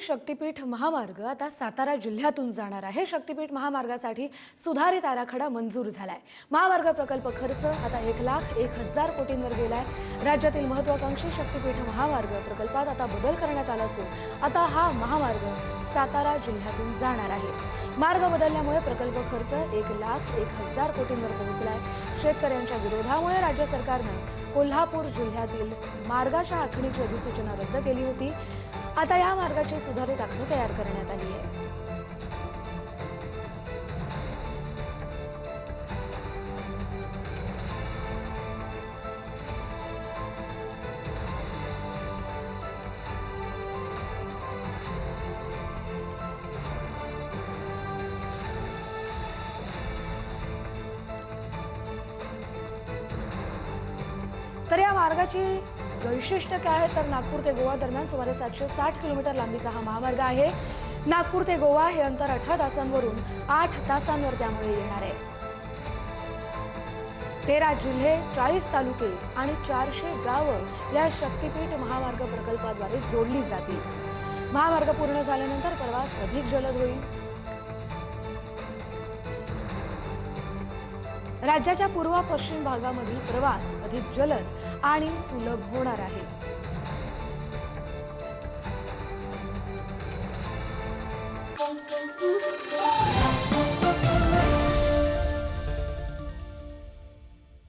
शक्तीपीठ महामार्ग आता सातारा जिल्ह्यातून जाणार आहे। शक्तीपीठ महामार्गासाठी सुधारित आराखडा मंजूर झालाय। महामार्ग प्रकल्प खर्च आता 1,01,000 कोटींवर गेलाय। राज्यातील महत्त्वाकांक्षी शक्तीपीठ महामार्ग प्रकल्पात आता बदल करण्यात आला असून आता हा महामार्ग सातारा जिल्ह्यातून जाणार आहे। मार्ग बदलल्यामुळे प्रकल्प खर्च 1,01,000 कोटींवर पोहोचलाय। शेतकऱ्यांच्या विरोधामुळे राज्य सरकारने कोल्हापूर जिल्ह्यातील मार्गाच्या आखणीची अधिसूचना रद्द केली होती। आता या मार्गाची सुधारित आखणी तयार करण्यात आली आहे। तर या मार्गाची वैशिष्ट्य काय आहे तर नागपूर ते गोवा दरम्यान सुमारे 760 किलोमीटर लांबीचा हा महामार्ग आहे। नागपूर ते गोवा हे अंतर 18 तासांवरून 8 तासांवर त्यामुळे येणार आहे। 13 जिल्हे, 40 तालुके आणि 400 गावं या शक्तीपीठ महामार्ग प्रकल्पाद्वारे जोडली जातील। महामार्ग पूर्ण झाल्यानंतर प्रवास अधिक जलद होईल। राज्याच्या पूर्व पश्चिम भागामधील प्रवास अधिक जलद आणि सुलभ होणार आहे।